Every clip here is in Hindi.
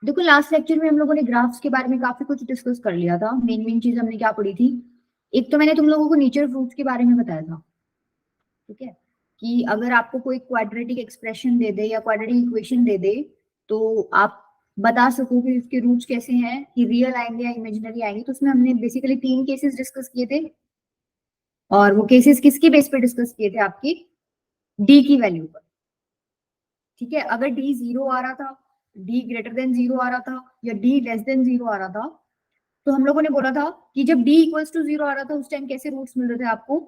देखो लास्ट लेक्चर में हम लोगों ने ग्राफ्स के बारे में काफी कुछ डिस्कस कर लिया था। मेन चीज हमने क्या पढ़ी थी, एक तो मैंने तुम लोगों को नेचर फ्रूट्स के बारे में बताया था, ठीक है, कि अगर आपको कोई क्वाड्रेटिक एक्सप्रेशन दे दे या क्वाड्रेटिक इक्वेशन दे दे तो आप बता सको कि उसके रूट्स कैसे हैं, कि रियल आएंगे या इमेजिनरी आएंगे। तो उसमें हमने बेसिकली 3 केसेस डिस्कस किए थे, और वो केसेस किसके बेस पे डिस्कस किए थे, आपकी डी की वैल्यू पर। ठीक है, अगर डी 0 आ रहा था, डी ग्रेटर देन 0 आ रहा था, या डी लेस देन 0 आ रहा था, तो हम लोगों ने बोला था कि जब डी इक्वल्स टू 0 आ रहा था उस टाइम कैसे रूट्स मिल रहे थे आपको,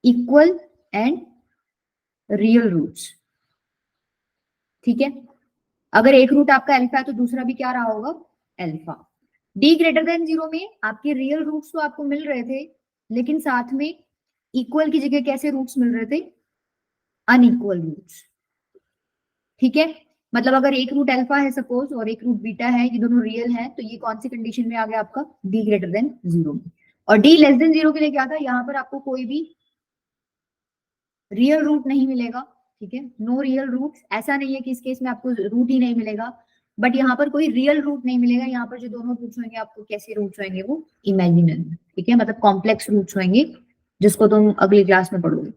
इक्वल एंड रियल रूट्स। ठीक है, अगर एक रूट आपका अल्फा है तो दूसरा भी क्या रहा होगा, अल्फा। डी ग्रेटर देन 0 में आपके रियल रूट्स तो आपको मिल रहे थे, लेकिन साथ में इक्वल की जगह कैसे रूट्स मिल रहे थे, अनइक्वल रूट्स। ठीक है, मतलब अगर एक रूट अल्फा है सपोज और एक रूट बीटा है, ये दोनों रियल है, तो ये कौन सी कंडीशन में आ गया आपका, डी ग्रेटर देन 0 में। और डी लेस देन 0 के लिए क्या था, यहाँ पर आपको कोई भी रियल रूट नहीं मिलेगा। ठीक है, नो रियल रूट। ऐसा नहीं है कि इस केस में आपको रूट ही नहीं मिलेगा, बट यहाँ पर कोई रियल रूट नहीं मिलेगा। यहाँ पर जो दोनों रूट्स होंगे आपको कैसे रूट्स होंगे, वो इमेजिनरी। ठीक है, मतलब कॉम्प्लेक्स रूट्स होंगे, जिसको तुम अगली क्लास में पढ़ोगे।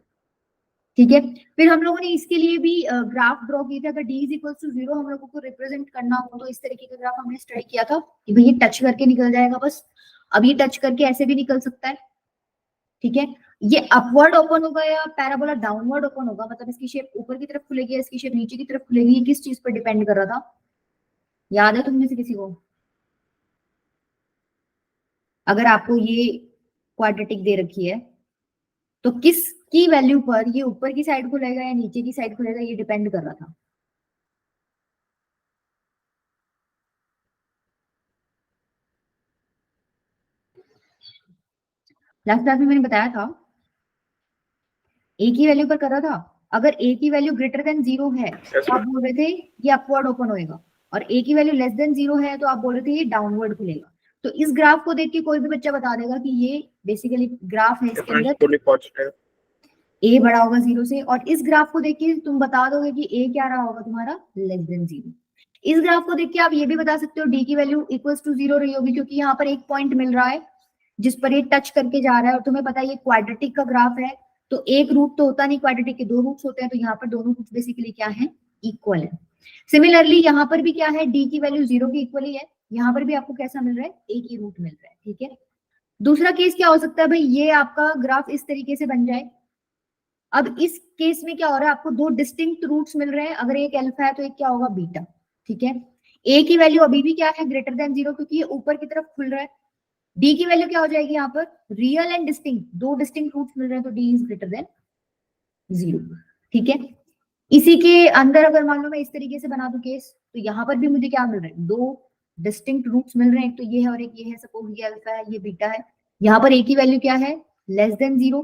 ठीक है, फिर हम लोगों ने इसके लिए भी ग्राफ ड्रॉ किया था। अगर डी इज इक्वल टू 0 हम लोगों को रिप्रेजेंट करना हो तो इस तरीके का ग्राफ हमने स्टडी किया था कि भाई ये टच करके निकल जाएगा बस। अब ये टच करके ऐसे भी निकल सकता है। ठीक है, ये अपवर्ड ओपन होगा या पैराबोला डाउनवर्ड ओपन होगा, मतलब इसकी शेप ऊपर की तरफ खुलेगी या इसकी शेप नीचे की तरफ खुलेगी, ये किस चीज पर डिपेंड कर रहा था, याद है तुमने से किसी को? अगर आपको ये क्वाड्रेटिक दे रखी है तो किस की वैल्यू पर ये ऊपर की साइड खुलेगा या नीचे की साइड खुलेगा, ये डिपेंड कर रहा था। लास्ट क्लास में मैंने बताया था ए की वैल्यू पर कर रहा था। अगर ए की वैल्यू ग्रेटर देन 0 है तो आप बोल रहे थे ये अपवर्ड ओपन होएगा, और ए की वैल्यू लेस देन 0 है तो आप बोल रहे थे ये डाउनवर्ड खुलेगा। तो इस ग्राफ को देख के कोई भी बच्चा बता देगा कि ये बेसिकली ग्राफ है, इसके अंदर ए बड़ा होगा 0 से, और इस ग्राफ को देख के तुम बता दोगे कि ए क्या रहा होगा तुम्हारा, लेस देन 0। इस ग्राफ को देख के आप ये भी बता सकते हो डी की वैल्यू इक्वल्स टू 0 रही होगी, क्योंकि यहाँ पर एक पॉइंट मिल रहा है जिस पर ये टच करके जा रहा है, और तुम्हें पता है ये क्वाड्रेटिक का ग्राफ है, तो एक रूट तो होता नहीं, क्वाड्रेटिक के 2 रूट्स होते हैं, तो यहाँ पर दोनों रूट्स बेसिकली क्या है, इक्वल है। सिमिलरली यहाँ पर भी क्या है, डी की वैल्यू 0 की इक्वल ही है, यहाँ पर भी आपको कैसा मिल रहा है, एक ही रूट मिल रहा है। ठीक है, दूसरा केस क्या हो सकता है भाई, ये आपका ग्राफ इस तरीके से बन जाए। अब इस केस में क्या हो रहा है, आपको 2 डिस्टिंक्ट रूट्स मिल रहे हैं, अगर एक अल्फा है तो एक क्या होगा, बीटा। ठीक है, ए की वैल्यू अभी भी क्या है, ग्रेटर देन 0, क्योंकि ये ऊपर की तरफ खुल रहा है। डी की वैल्यू क्या हो जाएगी, यहाँ पर real and distinct, 2 distinct roots मिल रहे हैं, तो डी इज ग्रेटर देन 0। ठीक है, इसी के अंदर अगर मान लो मैं इस तरीके से बना दूं केस, तो यहाँ पर भी मुझे क्या मिल रहा है, 2 डिस्टिंक्ट रूट्स मिल रहे हैं, एक तो ये है और एक ये है, सपोज ये अल्फा है ये बीटा है। यहाँ पर ए की वैल्यू क्या है, लेस देन 0,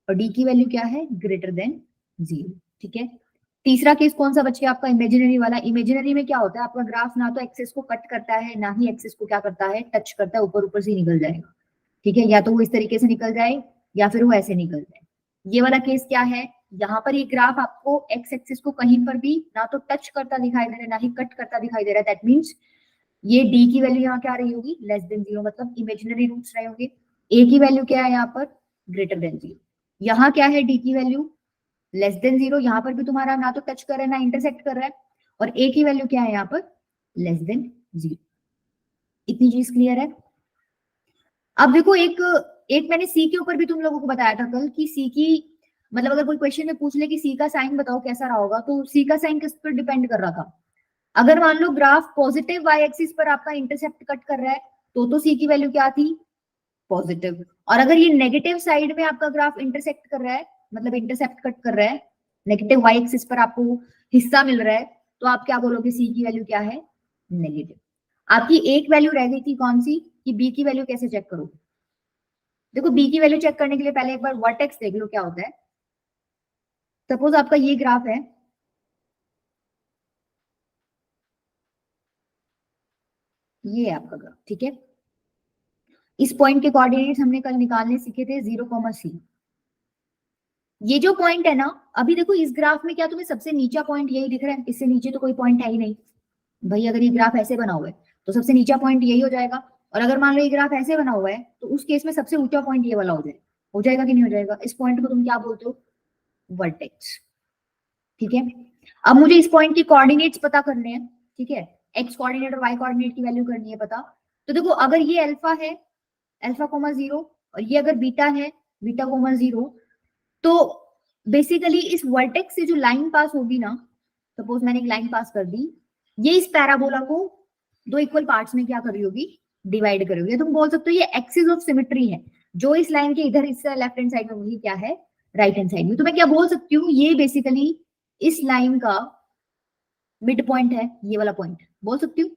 और डी की वैल्यू क्या है, ग्रेटर देन 0। ठीक है, तीसरा केस कौन सा बच गया आपका, इमेजिनरी वाला। इमेजिनरी में क्या होता है, आपका ग्राफ ना तो एक्सिस को कट करता है, ना ही एक्सिस को क्या करता है, टच करता है, ऊपर ऊपर से निकल जाएगा। ठीक है, या तो वो इस तरीके से निकल जाए या फिर वो ऐसे निकल जाए। ये वाला केस क्या है, यहाँ पर ये ग्राफ आपको एक्स एक्सिस को कहीं पर भी ना तो टच करता दिखाई दे रहा है, ना ही कट करता दिखाई दे रहा है। दैट मीन्स ये डी की वैल्यू यहाँ क्या रही होगी, लेस देन 0, मतलब इमेजिनरी रूट्स रहे होंगे। ए की वैल्यू क्या है यहाँ पर, ग्रेटर देन 0। यहाँ क्या है, डी की वैल्यू लेस देन 0, यहाँ पर भी तुम्हारा ना तो टच कर रहा है ना इंटरसेक्ट कर रहा है, और ए की वैल्यू क्या है यहाँ पर, लेस देन 0। इतनी चीज क्लियर है। अब देखो एक एक मैंने सी के ऊपर भी तुम लोगों को बताया था कल कि सी की, मतलब अगर कोई क्वेश्चन में पूछ ले कि सी का साइन बताओ कैसा रहा होगा, तो सी का साइन किस पर डिपेंड कर रहा था। अगर मान लो ग्राफ पॉजिटिव वाई एक्सिस पर आपका इंटरसेप्ट कट कर रहा है तो सी की वैल्यू क्या थी, पॉजिटिव। और अगर ये नेगेटिव साइड में आपका ग्राफ इंटरसेक्ट कर रहा है, मतलब इंटरसेप्ट कट कर रहा है, नेगेटिव वाई एक्सिस पर आपको हिस्सा मिल रहा है, तो आप क्या बोलोगे, सी की वैल्यू क्या है, नेगेटिव। आपकी एक वैल्यू रह गई थी कौन सी, कि बी की वैल्यू कैसे चेक करोगे। देखो बी की वैल्यू चेक करने के लिए पहले एक बार वर्टेक्स देख लो क्या होता है। सपोज आपका ये ग्राफ है, ये है आपका ग्राफ। ठीक है, इस पॉइंट के कोऑर्डिनेट्स हमने कल निकालने सीखे थे, 0, c। ये जो पॉइंट है ना, अभी देखो इस ग्राफ में क्या तुम्हें सबसे नीचा पॉइंट यही दिख रहा है, इससे नीचे तो कोई पॉइंट है ही नहीं। भाई अगर ये ग्राफ ऐसे बना हुआ है तो सबसे नीचा पॉइंट यही हो जाएगा, और अगर मान लो ये ग्राफ ऐसे बना हुआ है तो उस केस में सबसे ऊंचा पॉइंट ये वाला हो जाएगा कि नहीं हो जाएगा? इस पॉइंट को तुम क्या बोलते हो? वर्टेक्स। ठीक है, अब मुझे इस पॉइंट के कोऑर्डिनेट्स पता करने हैं। ठीक है, एक्स कोऑर्डिनेट और वाई कोऑर्डिनेट की वैल्यू करनी है पता। तो देखो अगर ये अल्फा है, अल्फा कोमा 0, और ये अगर बीटा है, बीटा कोमा 0, तो बेसिकली इस वर्टेक्स से जो लाइन पास होगी ना, सपोज मैंने एक लाइन पास कर दी, ये इस पैराबोला को दो इक्वल पार्ट्स में क्या कर रही होगी? डिवाइड कर रही होगी। तुम बोल सकते हो ये एक्सिस ऑफ सिमेट्री है, जो इस लाइन के इधर हिस्सा लेफ्ट हैंड साइड में, वही क्या है? राइट हैंड साइड में। तो मैं क्या बोल सकती हूँ? ये बेसिकली इस लाइन का मिड पॉइंट है, ये वाला पॉइंट बोल सकती हूँ।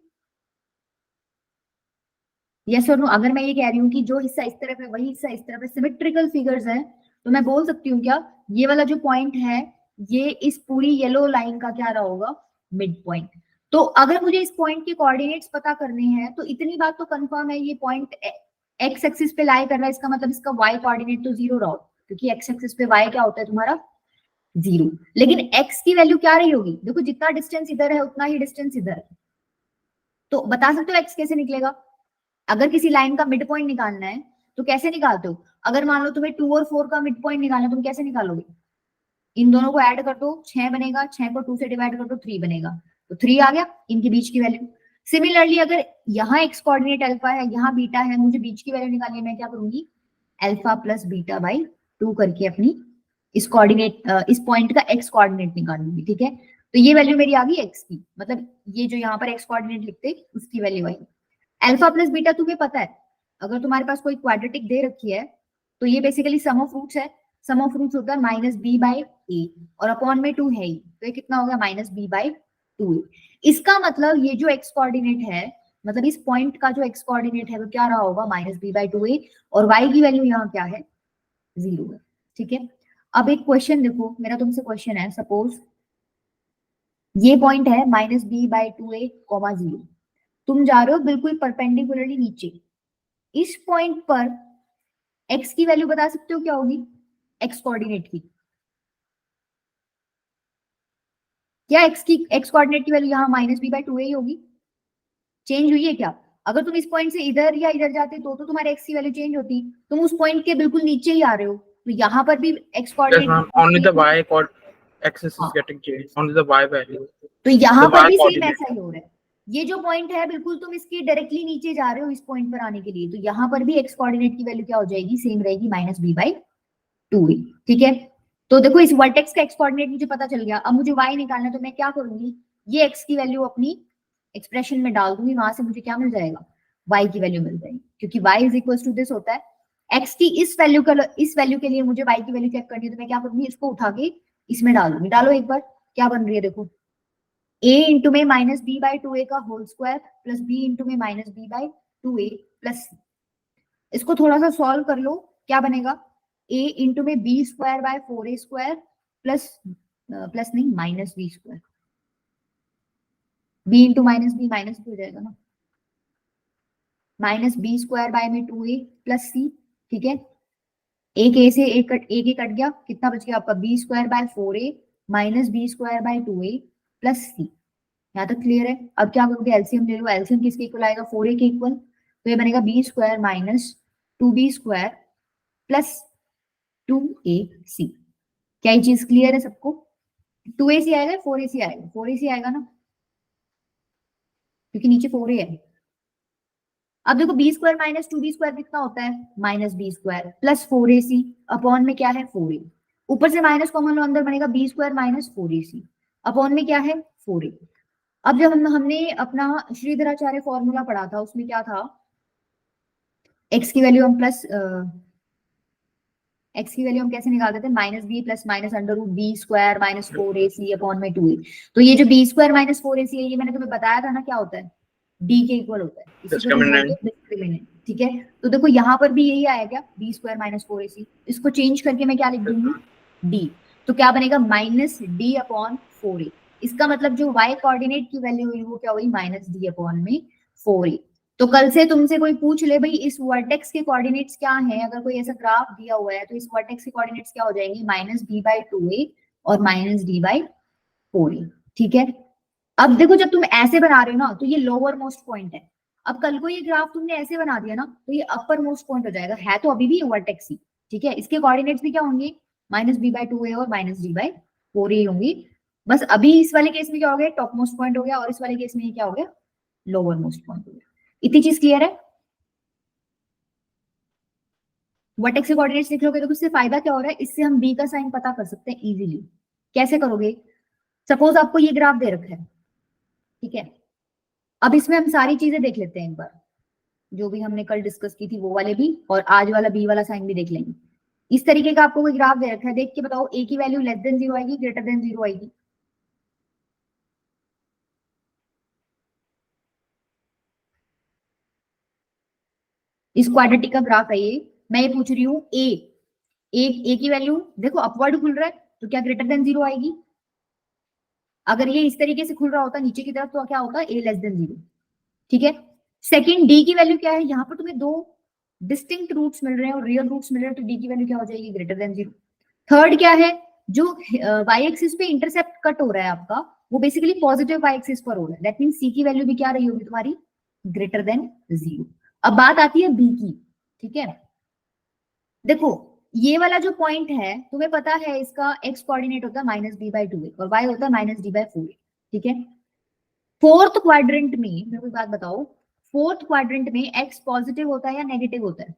यस और नो? अगर मैं ये कह रही हूँ कि जो हिस्सा इस तरफ है वही हिस्सा इस तरफ है, सिमेट्रिकल फिगर्स है, तो मैं बोल सकती हूँ क्या ये वाला जो पॉइंट है ये इस पूरी येलो लाइन का क्या रहा होगा? Mid point. तो अगर मुझे इस पॉइंट के कोऑर्डिनेट्स पता करने हैं तो इतनी बात तो कंफर्म है, ये पॉइंट एक्स एक्सिस पे लाई कर रहा है, इसका मतलब इसका वाई कोऑर्डिनेट तो 0 रहा, क्योंकि एक्स एक्सिस पे वाई क्या होता है तुम्हारा? 0। लेकिन एक्स की वैल्यू क्या रही होगी? देखो जितना डिस्टेंस इधर है उतना ही डिस्टेंस इधर है, तो बता सकते हो एक्स कैसे निकलेगा? अगर किसी लाइन का मिड पॉइंट निकालना है तो कैसे निकालते हो? अगर मान लो तुम्हें 2 और 4 का मिड पॉइंट निकालना है, तुम कैसे निकालोगे? इन दोनों को ऐड कर दो, 6 बनेगा, 6 को 2 से डिवाइड कर दो, 3 बनेगा, तो 3 आ गया इनके बीच की वैल्यू। सिमिलरली अगर यहाँ एक्स कोऑर्डिनेट अल्फा है, यहाँ बीटा है, मुझे बीच की वैल्यू निकालनी है, मैं क्या करूंगी? अल्फा प्लस बीटा बाई 2 करके अपनी इस कोऑर्डिनेट इस पॉइंट का एक्स कोऑर्डिनेट निकालूंगी। ठीक है, तो ये वैल्यू मेरी आ गई एक्स की, मतलब ये जो यहाँ पर एक्स कोऑर्डिनेट लिखते उसकी वैल्यू आई। अल्फा प्लस बीटा तुम्हें पता है, अगर तुम्हारे पास कोई क्वाड्रेटिक दे रखी है तो ये बेसिकली सम ऑफ रूट्स है। सम ऑफ रूट्स होता है माइनस बी बाई ए, और अपॉन में 2 है ही, तो ये कितना हो गया? माइनस बी बाई 2ए। इसका मतलब ये जो एक्स कोऑर्डिनेट है, मतलब इस पॉइंट का जो एक्स कोऑर्डिनेट है वो क्या रहा होगा? माइनस बी बाई 2ए, और वाई की वैल्यू यहाँ क्या है? 0 है। ठीक है, अब एक क्वेश्चन देखो, मेरा तुमसे क्वेश्चन है, सपोज ये पॉइंट है माइनस बी बाई 2a, 0, तुम जा रहे हो बिल्कुल परपेंडिकुलरली नीचे, इस पॉइंट पर x की वैल्यू बता सकते हो क्या होगी? x कोऑर्डिनेट की, क्या x कोऑर्डिनेट की वैल्यू यहाँ माइनस बी बाई 2a ही होगी? चेंज हुई है क्या? अगर तुम इस पॉइंट से इधर या इधर जाते तो तुम्हारे x की वैल्यू चेंज होती। तुम उस पॉइंट के बिल्कुल नीचे ही आ रहे हो, तो यहाँ पर भी x coordinate only the y axis is getting changed, only the y value, तो यहाँ पर भी सेम ऐसा ही हो रहा है। ये जो पॉइंट है बिल्कुल तुम इसके डायरेक्टली नीचे जा रहे हो इस पॉइंट पर आने के लिए, तो यहाँ पर भी एक्स कोऑर्डिनेट की वैल्यू क्या हो जाएगी? सेम रहेगी, माइनस बी बाई 2a। ठीक है, तो देखो इस वर्टेक्स का एक्स कोऑर्डिनेट मुझे पता चल गया। अब मुझे y निकालना है, तो मैं क्या करूंगी? ये x की वैल्यू अपनी एक्सप्रेशन में डाल दूंगी, वहां से मुझे क्या मिल जाएगा? y की वैल्यू मिल जाएगी, क्योंकि y is equal to this होता है। x की इस वैल्यू के लिए मुझे y की वैल्यू चेक करनी है, तो मैं क्या करूंगी? इसको उठा के इसमें डाल दूंगी। डालो एक बार, क्या बन रही है देखो, a इंटू में माइनस बी बाई 2a का whole square plus b into में minus B by 2a plus c। इसको थोड़ा सा सॉल्व कर लो, क्या बनेगा? a इंटू में B square by 4a square plus plus नहीं minus B square, b into minus B minus हो जाएगा ना, माइनस बी स्क्वायर बाय में 2a प्लस c। ठीक है, एक a से एक कट गया, कितना बच गया आपका? B square by 4a minus B square by 2a plus c। यहाँ तक क्लियर है? अब क्या करोगे? एलसीएम ले लो। एलसीएम किसके इक्वल आएगा? 4a के इक्वल, तो ये बनेगा B square minus 2b square plus 2ac। क्या ये चीज क्लियर है सबको? 2ac आएगा, 4ac आएगा? 4ac आएगा ना, क्योंकि नीचे 4a है। अब देखो B square minus 2b square कितना होता है? Minus B square plus 4ac, upon में क्या है? 4a, ऊपर से माइनस कॉमन लो, अंदर बनेगा B square minus 4ac, upon में क्या है? 4a। अब जब हमने अपना श्रीधराचार्य फॉर्मूला पढ़ा था, उसमें क्या था? एक्स की वैल्यू हम प्लस एक्स की वैल्यू हम कैसे निकालते थे? Minus B plus minus under root B square minus 4ac upon में 2a। तो ये जो बी स्क्वायर माइनस 4ac है, ये मैंने तुम्हें बताया था ना क्या होता है? डी के इक्वल होता है, इसी को बोलते हैं डिस्क्रिमिनेंट। ठीक है, तो देखो यहाँ पर भी यही आया क्या? बी स्क्वायर माइनस 4ac, इसको चेंज करके मैं क्या लिख दूंगी? डी। तो क्या बनेगा? Minus D upon 4a। इसका मतलब जो y कोऑर्डिनेट की वैल्यू हुई वो क्या हुई? माइनस डी अपॉन में 4a। तो कल से तुमसे कोई पूछ ले भाई इस वर्टेक्स के कोऑर्डिनेट्स क्या हैं, अगर कोई ऐसा ग्राफ दिया हुआ है तो इस वर्टेक्स के कोऑर्डिनेट्स क्या हो जाएंगे? माइनस डी बाई 2a और माइनस डी बाई 4a। ठीक है, अब देखो जब तुम ऐसे बना रहे हो ना तो ये लोअर मोस्ट पॉइंट है। अब कल को ये ग्राफ तुमने ऐसे बना दिया ना तो ये अपर मोस्ट पॉइंट हो जाएगा, है तो अभी भी वर्टेक्स ही, ठीक है। इसके कोऑर्डिनेट्स भी क्या होंगे, -b/2a और -d/4a होंगी। बस अभी इस वाले केस में क्या हो गया, टॉप मोस्ट पॉइंट हो गया, और इस वाले केस में ये क्या हो गया, लोअर मोस्ट पॉइंट हो गया। इतनी चीज क्लियर है। वर्टेक्स के कोऑर्डिनेट्स लिख लोगे तो इससे फायदा क्या हो रहा है, इससे हम b का साइन पता कर सकते हैं इजीली। कैसे करोगे, सपोज आपको ये ग्राफ दे रखा है, ठीक है। अब इसमें हम सारी चीजें देख लेते हैं एक बार, जो भी हमने कल डिस्कस की थी वो वाले भी, और आज वाला बी वाला साइन भी देख लेंगे। इस तरीके का आपको कोई ग्राफ दे रखा है, देख के बताओ ए की वैल्यू लेस देन 0 आएगी, ग्रेटर देन 0 आएगी। इस क्वाड्रेटिक का ग्राफ है ये, मैं ये पूछ रही हूँ ए की वैल्यू देखो अपवर्ड खुल रहा है तो क्या ग्रेटर देन 0 आएगी। अगर ये इस तरीके से खुल रहा होता नीचे की तरफ तो क्या होता, ए लेस देन 0, ठीक है। सेकंड डी की वैल्यू क्या है, यहाँ पर तुम्हें दो डिस्टिंक्ट रूट्स मिल रहे हैं और रियल रूट्स मिल रहे हैं, तो डी की वैल्यू क्या हो जाएगी, ग्रेटर देन 0। थर्ड क्या है, जो वाई एक्सिस पे इंटरसेप्ट कट हो रहा है आपका, वो बेसिकली पॉजिटिव वाई एक्सिस पर हो रहा है, दैट मीन सी की वैल्यू भी क्या रही होगी तुम्हारी, ग्रेटर देन 0। अब बात आती है बी की, ठीक है। देखो ये वाला जो पॉइंट है तुम्हें पता है इसका एक्स कोऑर्डिनेट होता है -b/2a और y होता है -d/4a, ठीक है। फोर्थ क्वाड्रेंट में मेरे को एक बात बताओ, फोर्थ क्वाड्रेंट में एक्स पॉजिटिव होता है या नेगेटिव होता है।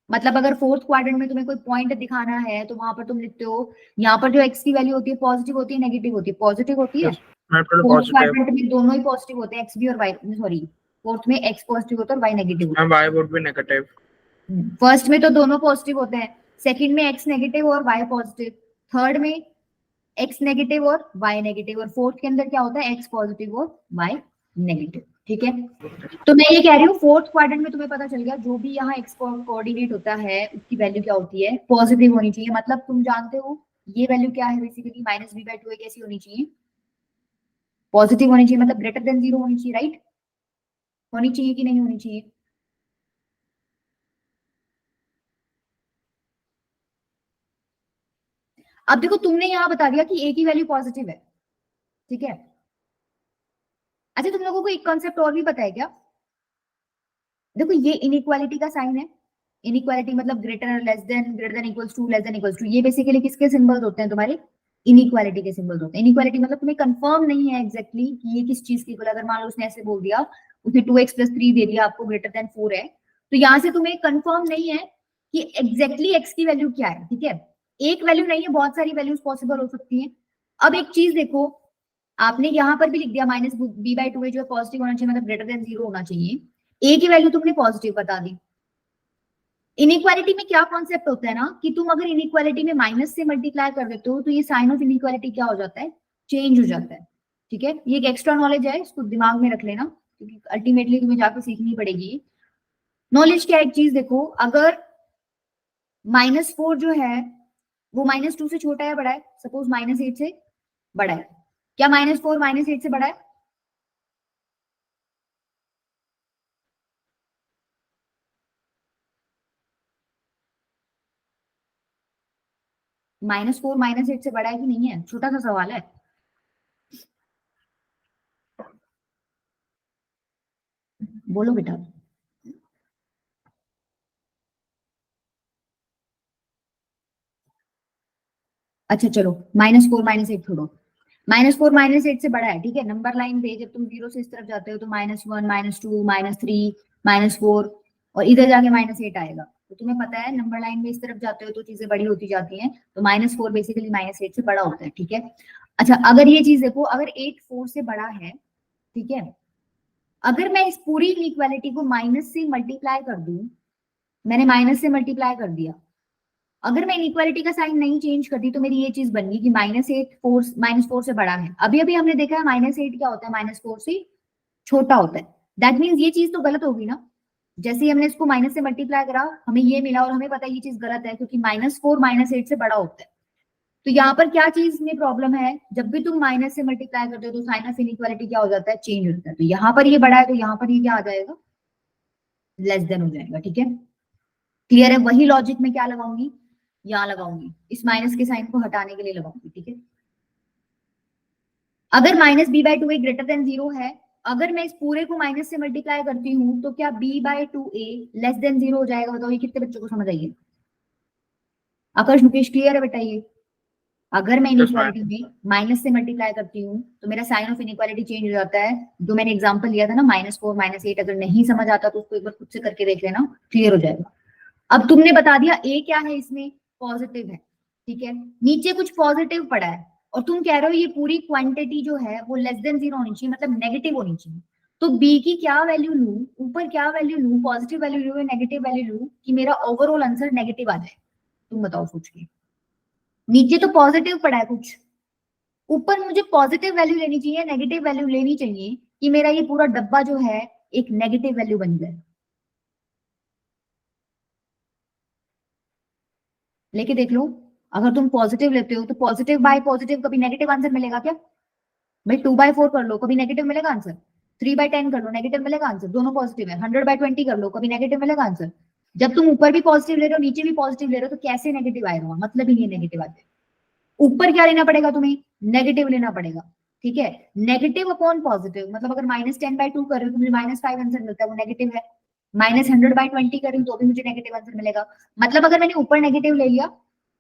मतलब अगर फोर्थ क्वाड्रेंट में तुम्हें कोई पॉइंट दिखाना है तो वहां पर तुम लिखते हो, यहाँ पर जो एक्स की वैल्यू होती है पॉजिटिव होती है नेगेटिव होती है, पॉजिटिव होती है। Yes, मैं थोड़ा फोर्थ पॉजिटिव क्वाड्रेंट में दोनों ही पॉजिटिव होते हैं, एक्स भी और वाई, सॉरी फोर्थ में एक्स पॉजिटिव होता है और वाई नेगेटिव होता and y would be negative. है। फर्स्ट में तो दोनों पॉजिटिव होते हैं, सेकंड में एक्स नेगेटिव और वाई पॉजिटिव, थर्ड में एक्स नेगेटिव और वाई नेगेटिव, और फोर्थ के अंदर क्या होता है, एक्स पॉजिटिव और वाई नेगेटिव, ठीक है। तो मैं ये कह रही हूँ फोर्थ क्वाड्रेंट में तुम्हें पता चल गया जो भी यहाँ एक्स कोऑर्डिनेट होता है उसकी वैल्यू क्या होती है, पॉजिटिव होनी चाहिए। मतलब तुम जानते हो ये वैल्यू क्या है, बेसिकली -b/2a कैसी होनी चाहिए, पॉजिटिव होनी चाहिए, मतलब ग्रेटर देन 0 होनी चाहिए, राइट। होनी चाहिए कि नहीं होनी चाहिए। अब देखो तुमने यहाँ बता दिया कि ए की वैल्यू पॉजिटिव है, ठीक है। अच्छा तुम लोगों को एक कॉन्सेप्ट और भी पता है क्या, देखो ये इनइक्वालिटी का साइन है, इनइक्वालिटी मतलब greater than equals to, less than equals to, ये बेसिकली किसके सिंबल्स होते हैं तुम्हारे, इनइक्वालिटी के सिंबल्स होते हैं। इनइक्वालिटी मतलब तुम्हें कंफर्म नहीं है एग्जैक्टली कि ये किस चीज की इक्वल, अगर मान लो उसने ऐसे बोल दिया, उसने 2x+3 दे दिया आपको ग्रेटर देन 4 है, तो यहाँ से तुम्हें कंफर्म नहीं है कि एग्जैक्टली एक्स की वैल्यू क्या है, ठीक है। एक वैल्यू नहीं है, बहुत सारी वैल्यूज पॉसिबल हो सकती है। अब एक चीज देखो, आपने यहाँ पर भी लिख दिया -b/2a जो है पॉजिटिव होना चाहिए, मतलब ग्रेटर देन 0 होना चाहिए, ए की वैल्यू तुमने पॉजिटिव बता दी। इनइक्वालिटी में क्या कॉन्सेप्ट होता है ना कि तुम अगर इनइक्वालिटी में माइनस से मल्टीप्लाई कर देते हो तो ये साइन ऑफ इनइक्वालिटी क्या हो जाता है, चेंज हो जाता है, ठीक है। ये एक एक्स्ट्रा नॉलेज है, इसको दिमाग में रख लेना क्योंकि अल्टीमेटली तुम्हें जाकर सीखनी पड़ेगी। नॉलेज क्या, एक चीज देखो, अगर -4 जो है वो -2 से छोटा है बड़ा है, सपोज -8 से बड़ा है, क्या -4 -8 से बड़ा है, -4 -8 से बड़ा है कि नहीं है, छोटा सा सवाल है। बोलो बेटा। अच्छा चलो -4 -8 छोड़ो, -4 -8 से बड़ा है, ठीक है। नंबर लाइन पे जब तुम 0 से इस तरफ जाते हो तो -1 -2 -3 -4 और इधर जाके -8 आएगा, तो तुम्हें पता है नंबर लाइन में इस तरफ जाते हो तो चीजें बड़ी होती जाती हैं, तो -4 बेसिकली -8 से बड़ा होता है, ठीक है। अच्छा अगर ये चीज देखो, अगर 8 4 से बड़ा है, ठीक है, अगर मैं इस पूरी इनइक्वालिटी को माइनस से मल्टीप्लाई कर दूं, मैंने माइनस से मल्टीप्लाई कर दिया, अगर मैं इनइक्वालिटी का साइन नहीं चेंज करती तो मेरी ये चीज बन गई कि -4 से बड़ा है। अभी अभी हमने देखा है -8 क्या होता है, -4 से छोटा होता है, दैट मीन्स ये चीज तो गलत होगी ना। जैसे ही हमने इसको माइनस से मल्टीप्लाई करा हमें ये मिला और हमें पता है ये चीज गलत है क्योंकि -4 -8 से बड़ा होता है। तो यहाँ पर क्या चीज में प्रॉब्लम है, जब भी तुम माइनस से मल्टीप्लाई करते हो तो साइन ऑफ इनइक्वालिटी क्या हो जाता है, चेंज हो जाता है। तो यहाँ पर ये बड़ा है तो यहाँ पर ये क्या आ जाएगा, लेस देन हो जाएगा, ठीक है। क्लियर है, वही लॉजिक में क्या लगाऊंगी, यहाँ लगाऊंगी, इस माइनस के साइन को हटाने के लिए लगाऊंगी, ठीक है। अगर minus B by two A greater than 0 है, अगर मैं इस पूरे को माइनस से मल्टीप्लाई करती हूँ तो क्या b by two A less than 0 हो जाएगा? बताओ ये कितने बच्चों को समझ आइए? आकाश मुकेश क्लियर है बेटा? ये अगर मैं इनइक्वालिटी में माइनस से मल्टीप्लाई करती हूँ तो मेरा साइन ऑफ इनइक्वालिटी चेंज हो जाता है। जो मैंने एग्जांपल लिया था ना -4 -8, अगर नहीं समझ आता तो उसको एक बार खुद से करके देख लेना, क्लियर हो जाएगा। अब तुमने बता दिया ए क्या है, इसमें पॉजिटिव है, ठीक है, नीचे कुछ पॉजिटिव पड़ा है और तुम कह रहे हो ये पूरी क्वांटिटी जो है वो लेस देन 0 होनी चाहिए, मतलब नेगेटिव होनी चाहिए। तो बी की क्या वैल्यू लूं, ऊपर क्या वैल्यू लूं, पॉजिटिव वैल्यू लूं या नेगेटिव वैल्यू लूं कि मेरा ओवरऑल आंसर नेगेटिव आ जाए? तुम बताओ सोच के। नीचे तो पॉजिटिव पड़ा है कुछ, ऊपर मुझे पॉजिटिव वैल्यू लेनी चाहिए, नेगेटिव वैल्यू लेनी चाहिए कि मेरा ये पूरा डब्बा जो है एक नेगेटिव वैल्यू बन जाए। लेके देख लो, अगर तुम पॉजिटिव लेते हो तो पॉजिटिव बाय पॉजिटिव कभी नेगेटिव आंसर मिलेगा क्या? भाई 2/4 कर लो, कभी नेगेटिव मिलेगा आंसर? 3/10 कर लो, नेगेटिव मिलेगा आंसर? दोनों पॉजिटिव है। 100/20 कर लो, कभी नेगेटिव मिलेगा आंसर? जब तुम ऊपर भी पॉजिटिव ले रहे हो नीचे भी पॉजिटिव ले रहे हो तो कैसे नेगेटिव आएगा? मतलब ही नहीं नेगेटिव आ जाए। ऊपर क्या लेना पड़ेगा तुम्हें? नेगेटिव लेना पड़ेगा, ठीक है। नेगेटिव अपॉन पॉजिटिव, मतलब अगर -10/2 कर रहे हो तो मुझे -5 आंसर मिलता है, वो नेगेटिव है। -100/20 कर रही हूँ तो भी मुझे नेगेटिव आंसर मिलेगा। मतलब अगर मैंने ऊपर नेगेटिव ले लिया,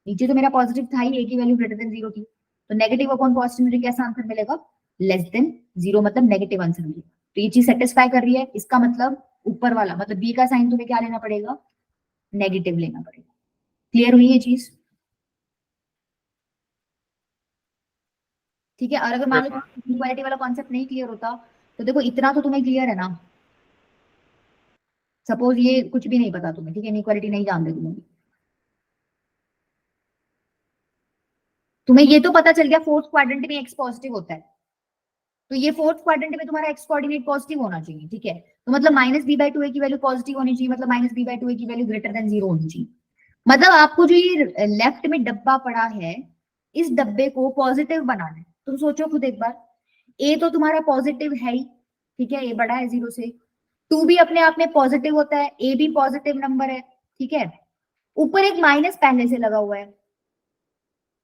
नीचे तो मेरा पॉजिटिव था ही, ए की वैल्यू ग्रेटर देन 0 थी, तो नेगेटिव अपॉन पॉजिटिव मुझे कैसा आंसर मिलेगा? लेस देन 0, मतलब नेगेटिव आंसर मिलेगा। तो ये चीज सेटिस्फाई कर रही है, इसका मतलब ऊपर वाला मतलब बी का साइन तुम्हें क्या लेना पड़ेगा? नेगेटिव लेना पड़ेगा। क्लियर हुई ये चीज? ठीक है। और अगर मान लो इक्वालिटी वाला कॉन्सेप्ट नहीं क्लियर होता तो देखो इतना तो तुम्हें क्लियर है ना। सपोज ये कुछ भी नहीं पता तुम्हें, ठीक है, इक्वालिटी नहीं जानते तुम्हें ये तो पता चल गया फोर्थ क्वाड्रेंट में एक्स पॉजिटिव होता है, तो ये फोर्थ क्वाड्रेंट में तुम्हारा एक्स कोऑर्डिनेट पॉजिटिव होना चाहिए, ठीक है। तो मतलब -b/2a की वैल्यू पॉजिटिव होनी चाहिए, मतलब -b/2a की वैल्यू ग्रेटर देन 0 होनी चाहिए। मतलब आपको जो ये लेफ्ट में डब्बा पड़ा है, इस डब्बे को पॉजिटिव बनाना है। तुम सोचो खुद एक बार, ए तो तुम्हारा पॉजिटिव है ही, ठीक है, ए बड़ा है 0 से, 2 भी अपने आप में पॉजिटिव होता है, ए भी पॉजिटिव नंबर है, ठीक है, ऊपर एक माइनस पहले से लगा हुआ है।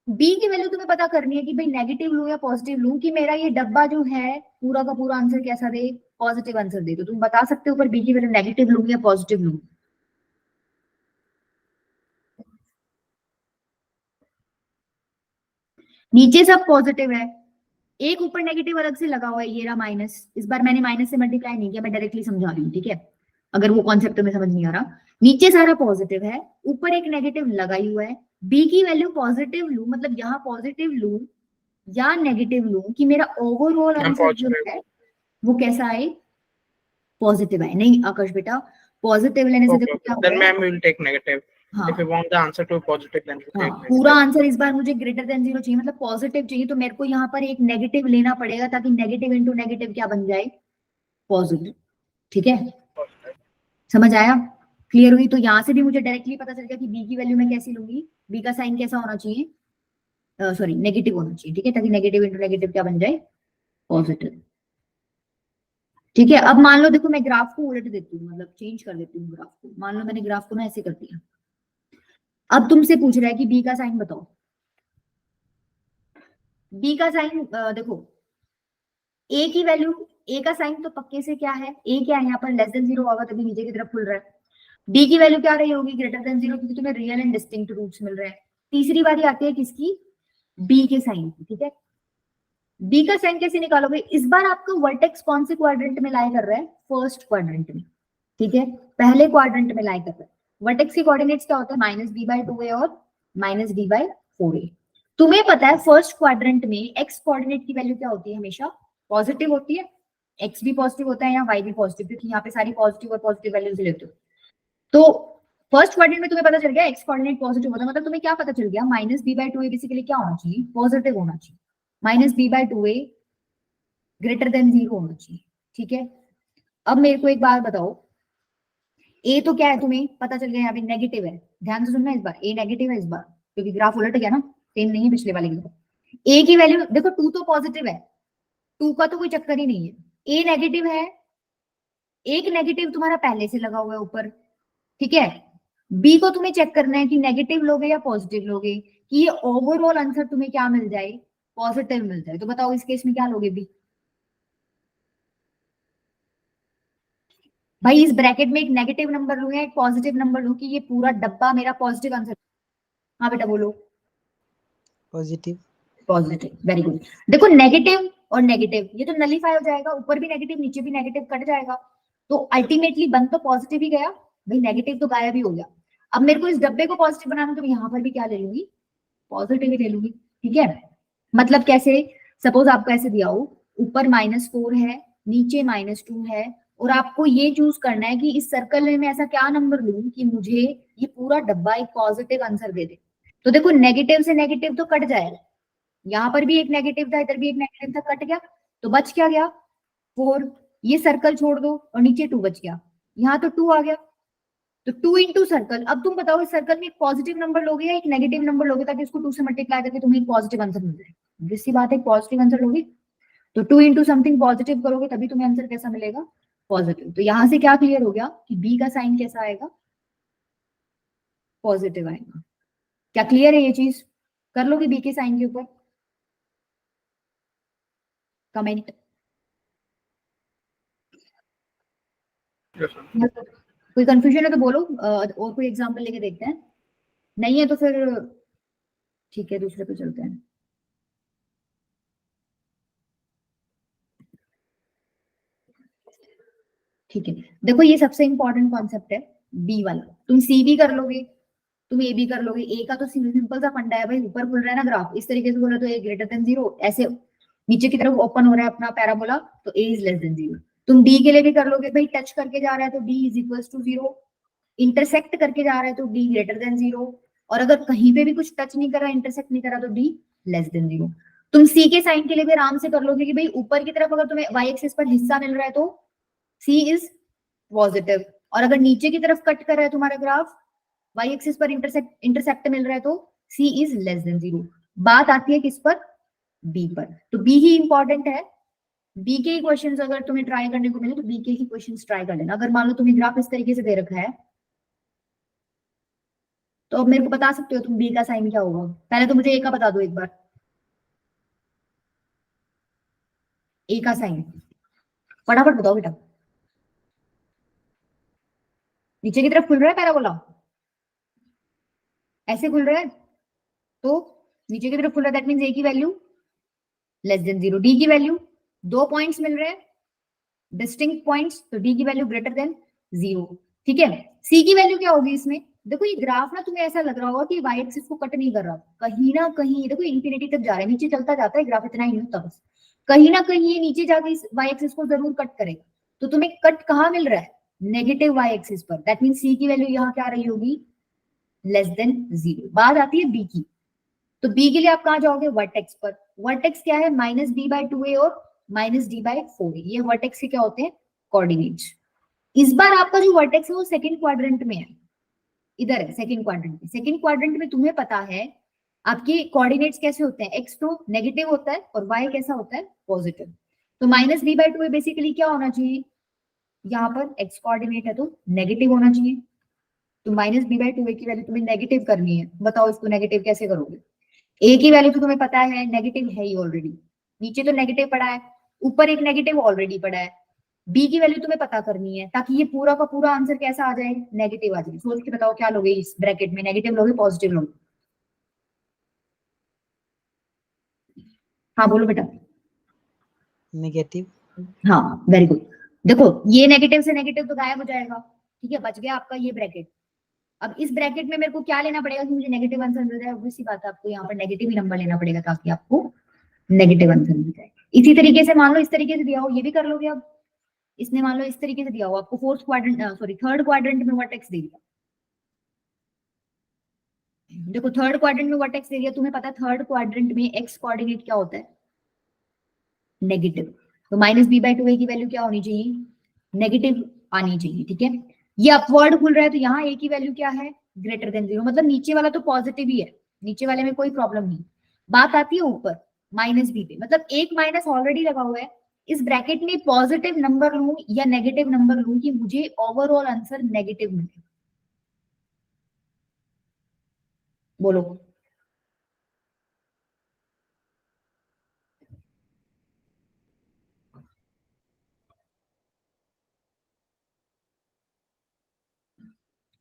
बी की वैल्यू तुम्हें पता करनी है कि भाई नेगेटिव लूं या पॉजिटिव लूं कि मेरा ये डब्बा जो है पूरा का पूरा आंसर कैसा दे? पॉजिटिव आंसर दे। तो तुम बता सकते हो पर बी की वैल्यू नेगेटिव लूं या पॉजिटिव लूं? नीचे सब पॉजिटिव है, एक ऊपर नेगेटिव अलग से लगा हुआ है, ये रहा माइनस। इस बार मैंने माइनस से मल्टीप्लाई नहीं किया, मैं डायरेक्टली समझा रही हूँ, ठीक है, अगर वो कॉन्सेप्ट तुम्हें समझ नहीं आ रहा। नीचे सारा पॉजिटिव है, ऊपर एक नेगेटिव लगा ही हुआ है। बी की वैल्यू पॉजिटिव लूं, मतलब यहाँ पॉजिटिव लूं या नेगेटिव लूं कि मेरा ओवरऑल आंसर जो है वो कैसा आए? पॉजिटिव आए। नहीं आकाश बेटा, पॉजिटिव लेने से देखो क्या then होगा। ma'am will take negative. हाँ, If you want the answer to be positive, then you हाँ, take पूरा negative. आंसर इस बार मुझे ग्रेटर देन 0 चाहिए, मतलब पॉजिटिव चाहिए, तो मेरे को यहाँ पर एक नेगेटिव लेना पड़ेगा ताकि नेगेटिव इंटू नेगेटिव क्या बन जाए? पॉजिटिव, ठीक है। समझ आया? क्लियर हुई? तो यहाँ से भी मुझे डायरेक्टली पता चल गया कि बी की वैल्यू मैं कैसी लूंगी, बी का साइन कैसा होना चाहिए, सॉरी नेगेटिव होना चाहिए, ठीक है, ताकि नेगेटिव इंटू नेगेटिव क्या बन जाए? पॉजिटिव, ठीक है। अब मान लो देखो मैं ग्राफ को उलट देती हूँ, मतलब चेंज कर देती हूँ ग्राफ को। मान लो मैंने ग्राफ को ना ऐसे कर दिया, अब तुमसे पूछ रहा है कि बी का साइन बताओ। बी का साइन देखो, ए की वैल्यू, ए का साइन तो पक्के से क्या है? ए क्या है यहाँ पर? लेस देन 0 होगा तभी नीचे की तरफ खुल रहा है। बी की वैल्यू क्या रही होगी? ग्रेटर देन 0, क्योंकि तुम्हें रियल एंड डिस्टिंक्ट रूट्स मिल रहे हैं। तीसरी बारी आती है किसकी? बी के साइन की, ठीक है। बी का साइन कैसे निकालोगे? इस बार आपका वर्टेक्स कौन से क्वाड्रेंट में लाई कर रहा है? फर्स्ट क्वाड्रेंट में, ठीक है, पहले क्वाड्रेंट में लाई कर रहा है। वर्टेक्स के कोऑर्डिनेट्स क्या होता है? -b/2a और -b/4a। तुम्हें पता है फर्स्ट क्वाड्रेंट में एक्स कोऑर्डिनेट की वैल्यू क्या होती है? हमेशा पॉजिटिव होती है। एक्स भी पॉजिटिव होता है या वाई भी पॉजिटिव, क्योंकि यहाँ पे सारी पॉजिटिव और पॉजिटिव वैल्यूज लेते हो। तो फर्स्ट क्वाड्रेंट में तुम्हें पता चल गया एक्स कोऑर्डिनेट पॉजिटिव होता है, मतलब तुम्हें क्या पता चल गया? -b/2a बेसिकली क्या होना चाहिए? पॉजिटिव होना चाहिए। -b/2a ग्रेटर देन 0 होना चाहिए, ठीक है। अब मेरे को एक बात बताओ, ए तो क्या है तुम्हें पता चल गया, यहाँ पे नेगेटिव है। ध्यान से सुनना, इस बार ए नेगेटिव है इस बार, क्योंकि ग्राफ उलट गया ना, सेम नहीं है पिछले वाले की तरह। ए की वैल्यू देखो, 2 तो पॉजिटिव है, 2 का तो कोई चक्कर ही नहीं है। ए नेगेटिव है, एक नेगेटिव तुम्हारा पहले से लगा हुआ है ऊपर, ठीक है। बी को तुम्हें चेक करना है कि नेगेटिव लोगे या पॉजिटिव लोगे, कि ये ओवरऑल आंसर तुम्हें क्या मिल जाए? पॉजिटिव मिलता है। तो बताओ इस केस में क्या लोगे बी? भाई इस ब्रैकेट में एक नेगेटिव नंबर लूं या एक पॉजिटिव नंबर लूं कि ये पूरा डब्बा मेरा पॉजिटिव आंसर? हाँ बेटा बोलो। पॉजिटिव। Positive, very good. देखो नेगेटिव और नेगेटिव ये तो नलीफाई हो जाएगा, ऊपर भी नेगेटिव नीचे भी नेगेटिव कट जाएगा, तो अल्टीमेटली बन तो पॉजिटिव ही गया भाई, नेगेटिव तो गायब ही हो गया। अब मेरे को इस डब्बे को पॉजिटिव बनाना, तो मैं यहाँ पर भी क्या ले लूंगी? पॉजिटिव ही ले लूंगी। ठीक है, मतलब कैसे? सपोज आपको ऐसे दिया हो, ऊपर -4 है, नीचे -2 है, और आपको ये चूज करना है कि इस सर्कल में मैं ऐसा क्या नंबर लूं कि मुझे ये पूरा डब्बा एक पॉजिटिव आंसर दे दे। तो देखो नेगेटिव से नेगेटिव तो कट जाएगा, यहाँ पर भी एक नेगेटिव था, इधर भी एक नेगेटिव था, कट गया, तो बच क्या गया? 4। ये सर्कल छोड़ दो और नीचे 2 बच गया, यहाँ तो 2 आ गया, तो 2 इंटू सर्कल। अब तुम बताओ इस सर्कल में एक पॉजिटिव नंबर लोगे या एक नेगेटिव नंबर लोगे, ताकि उसको 2 से मल्टीप्लाई करके तुम्हें एक पॉजिटिव आंसर मिल जाए? जिससी बात है, पॉजिटिव आंसर लोगे तो 2 इंटू समथिंग पॉजिटिव करोगे, तभी तुम्हें आंसर कैसा मिलेगा? पॉजिटिव। तो यहां से क्या क्लियर हो गया कि बी का साइन कैसा आएगा? पॉजिटिव आएगा। क्या क्लियर है ये चीज? कर लोगे बी के साइन के ऊपर कमेंट? Yes, sir. कोई कंफ्यूजन है तो बोलो, और कोई एग्जांपल लेके देखते हैं, नहीं है तो फिर ठीक है दूसरे पे चलते हैं। ठीक है, देखो ये सबसे इंपॉर्टेंट कॉन्सेप्ट है बी वाला। तुम सी भी कर लोगे, तुम ए भी कर लोगे। ए का तो सिंपल सा फंडा है भाई, ऊपर खुल रहा है ना ग्राफ, इस तरीके से बोला तो ए ग्रेटर देन 0, ऐसे नीचे की तरफ ओपन हो रहा है अपना पैराबोला, तो ए इज लेस देन 0। तुम डी के लिए भी कर लोगे भाई, टच करके जा रहा है तो D is equal to 0, intersect करके जा रहा है तो डी ग्रेटर देन 0, और अगर कहीं पे भी कुछ टच नहीं कर रहा, इंटरसेक्ट नहीं कर रहा, तो डी लेस देन 0। तुम सी के साइन के लिए भी आराम से कर लोगे कि भाई ऊपर की तरफ अगर तुम्हें वाई एक्सिस पर हिस्सा मिल रहा है तो सी इज पॉजिटिव, और अगर नीचे की तरफ कट कर रहा है तुम्हारा ग्राफ, वाई एक्सिस पर इंटरसेप्ट मिल रहा है तो सी इज लेस देन 0। बात आती है किस पर? बी पर। तो बी ही इंपॉर्टेंट है, बी के ही क्वेश्चन अगर तुम्हें ट्राई करने को मिले तो बी के ही क्वेश्चन ट्राई कर लेना। अगर मान लो तुम्हें ग्राफ इस तरीके से दे रखा है, तो अब मेरे को बता सकते हो तुम बी का साइन क्या होगा? पहले तो मुझे ए का बता दो एक बार, ए का साइन फटाफट बताओ बेटा। नीचे की तरफ खुल रहा है पैराबोला, ऐसे खुल रहा है, तो नीचे की तरफ खुल रहा है, दैट मींस ए की वैल्यू लेस देन 0, डी की वैल्यू, 2 पॉइंट्स मिल रहे हैं डिस्टिंक्ट पॉइंट्स, तो डी की वैल्यू ग्रेटर देन 0। ठीक है, सी की वैल्यू क्या होगी इसमें? देखो ये ग्राफ ना तुम्हें ऐसा लग रहा होगा कि वाई एक्सिस को कट नहीं कर रहा, कहीं ना कहीं देखो इंफिनिटी तक जा रहा है, नीचे चलता जाता है ग्राफ, इतना ही होता बस, कहीं ना कहीं ये नीचे जाके इस वाई एक्सिस को जरूर कट करेगा। तो तुम्हें कट कहाँ मिल रहा है? नेगेटिव वाई एक्सिस पर, दैट मीन सी की वैल्यू यहाँ क्या रही होगी? Less than 0। बात आती है बी की, तो बी के लिए आप कहाँ जाओगे? वर्टेक्स पर। वर्टेक्स क्या है? -b/2a और -d/4a, ये वर्टेक्स के क्या होते हैं? कोऑर्डिनेट्स। इस बार आपका जो वर्टेक्स है वो सेकंड क्वाड्रेंट में है, इधर है सेकंड क्वाड्रेंट में। सेकंड क्वाड्रेंट में तुम्हें पता है आपके कोऑर्डिनेट्स कैसे होते हैं, एक्स तो नेगेटिव होता है और वाई कैसा होता है? पॉजिटिव। तो -b/2a बेसिकली क्या होना चाहिए? यहाँ पर एक्स कोऑर्डिनेट है तो नेगेटिव होना चाहिए, तो -b/2a की वैल्यू तुम्हें नेगेटिव करनी है। बताओ इसको नेगेटिव कैसे करोगे? ए की वैल्यू तो तुम्हें पता है नेगेटिव है ही ऑलरेडी, नीचे तो नेगेटिव पड़ा है, ऊपर एक नेगेटिव ऑलरेडी पड़ा है। बी की वैल्यू तुम्हें पता करनी है ताकि ये पूरा का पूरा आंसर कैसा आ जाए? नेगेटिव आ जाए। सोच के बताओ क्या लोगे इस ब्रैकेट में, नेगेटिव लोगे पॉजिटिव लोगे? हाँ बोलो बेटा। नेगेटिव। हाँ वेरी गुड। देखो ये नेगेटिव से नेगेटिव तो गायब हो जाएगा, ठीक है, बच गया आपका ये ब्रैकेट। अब इस ब्रैकेट में मेरे को क्या लेना पड़ेगा कि मुझे नेगेटिव आंसर मिल जाए? ऑब्वियस सी बात है, आपको यहाँ पर नेगेटिव ही नंबर लेना पड़ेगा ताकि आपको नेगेटिव आंसर मिल जाए। इसी तरीके से मान लो इस तरीके से दिया हो, ये भी कर लोगे। अब इसने मान लो इस तरीके से दिया हो आपको, fourth quadrant sorry third quadrant में वर्टेक्स दे दिया। देखो थर्ड क्वाड्रेंट में वर्टेक्स दे दिया, तुम्हें पता है थर्ड क्वाड्रेंट में एक्स कोऑर्डिनेट क्या होता है? नेगेटिव। तो -b/2a की वैल्यू क्या होनी चाहिए? नेगेटिव आनी चाहिए। ठीक है, ये अपवर्ड खुल रहा है तो यहाँ a की वैल्यू क्या है? ग्रेटर देन 0, मतलब नीचे वाला तो पॉजिटिव ही है, नीचे वाले में कोई प्रॉब्लम नहीं। बात आती है ऊपर -b पे, मतलब एक माइनस ऑलरेडी लगा हुआ है। इस ब्रैकेट में पॉजिटिव नंबर लूं या नेगेटिव नंबर लूं कि मुझे ओवरऑल आंसर नेगेटिव मिले? बोलो।